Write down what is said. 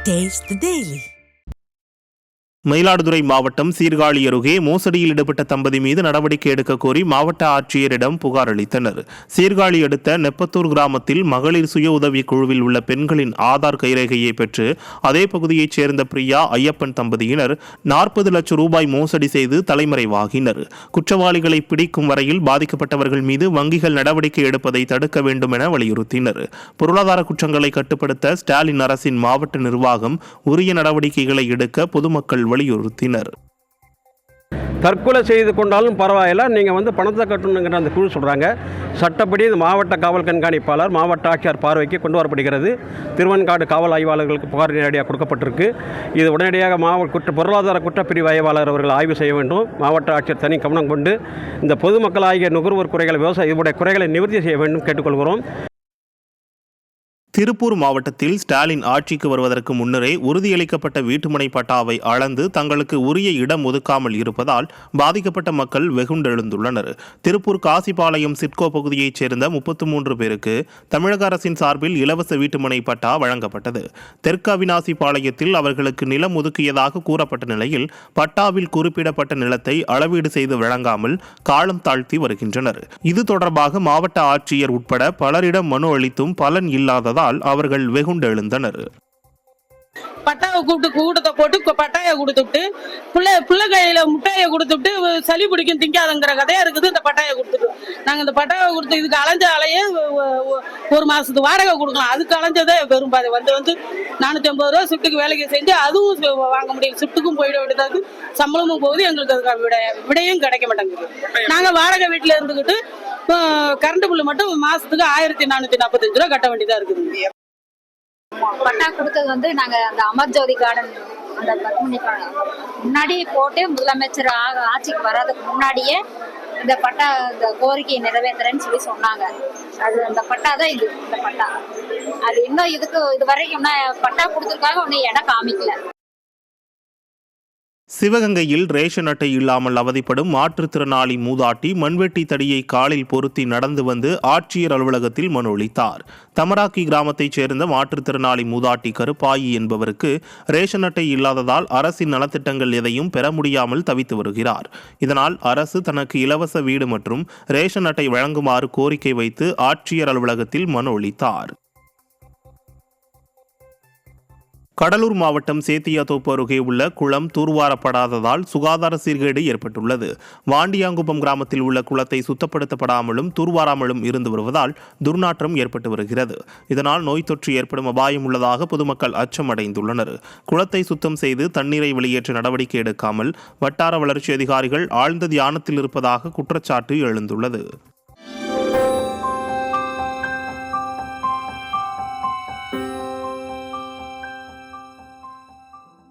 Taste the Daily. Mayiladuthurai மாவட்டம் சீர்காழி அருகே மோசடியில் ஈடுபட்ட தம்பதி மீது நடவடிக்கை எடுக்க கோரி மாவட்ட ஆட்சியரிடம் புகார் அளித்தனர். சீர்காழி அடுத்த நெப்பத்தூர் கிராமத்தில் மகளிர் சுய உதவிக் குழுவில் உள்ள பெண்களின் ஆதார் கைரேகையை பெற்று அதே பகுதியைச் சேர்ந்த பிரியா ஐயப்பன் தம்பதியினர் 40 லட்சம் ரூபாய் மோசடி செய்து தலைமறைவாகினர். குற்றவாளிகளை பிடிக்கும் வரையில் பாதிக்கப்பட்டவர்கள் மீது வங்கிகள் நடவடிக்கை எடுப்பதை தடுக்க வேண்டும் என வலியுறுத்தினர். பொருளாதார குற்றங்களை கட்டுப்படுத்த ஸ்டாலின் அரசின் மாவட்ட நிர்வாகம் உரிய நடவடிக்கைகளை எடுக்க பொதுமக்கள் வலியுறுத்தினர். தற்கொலை செய்து கொண்டாலும் பரவாயில்ல, நீங்கள் பணத்தை கட்டணுங்கிற அந்த குழு சொல்கிறாங்க. சட்டப்படி இந்த மாவட்ட காவல் கண்காணிப்பாளர் மாவட்ட ஆட்சியர் பார்வைக்கு கொண்டு வரப்படுகிறது. திருவெண்காடு காவல் ஆய்வாளர்களுக்கு புகார் நேரடியாக கொடுக்கப்பட்டிருக்கு. இது உடனடியாக பொருளாதார குற்றப்பிரிவு ஆய்வாளர் அவர்கள் ஆய்வு செய்ய வேண்டும். மாவட்ட ஆட்சியர் தனி கவனம் கொண்டு இந்த பொதுமக்கள் ஆகிய நுகர்வோர் குறைகளை இதனுடைய குறைகளை நிவர்த்தி செய்ய வேண்டும் கேட்டுக்கொள்கிறோம். திருப்பூர் மாவட்டத்தில் ஸ்டாலின் ஆட்சிக்கு வருவதற்கு முன்னரே உறுதியளிக்கப்பட்ட வீட்டுமனை பட்டாவை அளந்து தங்களுக்கு உரிய இடம் ஒதுக்காமல் இருப்பதால் பாதிக்கப்பட்ட மக்கள் வெகுண்டெழுந்துள்ளனர். திருப்பூர் காசிபாளையம் சிட்கோ பகுதியைச் சேர்ந்த 33 பேருக்கு தமிழக அரசின் சார்பில் இலவச வீட்டுமனை பட்டா வழங்கப்பட்டது. தெற்கு அவினாசி பாளையத்தில் அவர்களுக்கு நிலம் ஒதுக்கியதாக கூறப்பட்ட நிலையில் பட்டாவில் குறிப்பிடப்பட்ட நிலத்தை அளவீடு செய்து வழங்காமல் காலம் தாழ்த்தி வருகின்றனர். இது தொடர்பாக மாவட்ட ஆட்சியர் உட்பட பலரிடம் மனு அளித்தும் பலன் இல்லாததால் அவர்கள் வெகுண்டெழுந்தனர். பட்டாவை கூட்டத்தை போட்டு பட்டாயை கொடுத்துட்டு பிள்ளை கையில முட்டையை கொடுத்துட்டு சளி பிடிக்கும் திங்காதங்கிற கதையா இருக்குது. இந்த பட்டாயை கொடுத்துட்டு நாங்க இந்த பட்டாவை கொடுத்து இதுக்கு அலைஞ்ச அலையே 1 மாசத்து வாடகை கொடுக்கலாம். அதுக்கு அலைஞ்சதே வெறும் வந்து 450 ரூபா ஷிஃப்ட்டுக்கு வேலைக்கு செஞ்சு அதுவும் வாங்க முடியும். ஷிஃப்ட்டுக்கும் போயிட வேண்டியதாக சம்பளமும் போகுது. எங்களுக்கு அதுக்கு விடையும் கிடைக்க மாட்டேங்குது. நாங்க வாடகை வீட்டுல இருந்துக்கிட்டு கரண்ட் பில்லு மட்டும் மாசத்துக்கு 1445 ரூபா கட்ட வேண்டியதா இருக்குது. பட்டா கொடுத்தது நாங்க அந்த அமர்ஜோதி கார்டன் அந்த முன்னாடி போட்டு முதலமைச்சர் ஆட்சிக்கு வர்றதுக்கு முன்னாடியே இந்த பட்டா இந்த கோரிக்கையை நிறைவேற்றுறேன்னு சொன்னாங்க. அது அந்த பட்டா தான் இந்த பட்டா. அது இன்னும் இது வரைக்கும் பட்டா கொடுத்துருக்காங்க, ஒன்னும் இடம் காமிக்கல. சிவகங்கையில் ரேஷன் அட்டை இல்லாமல் அவதிப்படும் மாற்றுத்திறனாளி மூதாட்டி மண்வெட்டி தடியை காலில் பொருத்தி நடந்து வந்து ஆட்சியர் அலுவலகத்தில் மனு அளித்தார். தமராக்கி கிராமத்தைச் சேர்ந்த மாற்றுத்திறனாளி மூதாட்டி கருப்பாயி என்பவருக்கு ரேஷன் அட்டை இல்லாததால் அரசின் நலத்திட்டங்கள் எதையும் பெற முடியாமல் தவித்து வருகிறார். இதனால் அரசு தனக்கு இலவச வீடு மற்றும் ரேஷன் அட்டை வழங்குமாறு கோரிக்கை வைத்து ஆட்சியர் அலுவலகத்தில் மனு அளித்தார். கடலூர் மாவட்டம் சேத்தியாத்தோப்பு அருகே உள்ள குளம் தூர்வாரப்படாததால் சுகாதார சீர்கேடு ஏற்பட்டுள்ளது. வாண்டியாங்குப்பம் கிராமத்தில் உள்ள குளத்தை சுத்தப்படுத்தப்படாமலும் தூர்வாராமலும் இருந்து வருவதால் துர்நாற்றம் ஏற்பட்டு வருகிறது. இதனால் நோய் தொற்று ஏற்படும் அபாயம் உள்ளதாக பொதுமக்கள் அச்சமடைந்துள்ளனர். குளத்தை சுத்தம் செய்து தண்ணீரை வெளியேற்ற நடவடிக்கை எடுக்காமல் வட்டார வளர்ச்சி அதிகாரிகள் ஆழ்ந்த தியானத்தில் இருப்பதாக குற்றச்சாட்டு எழுந்துள்ளது.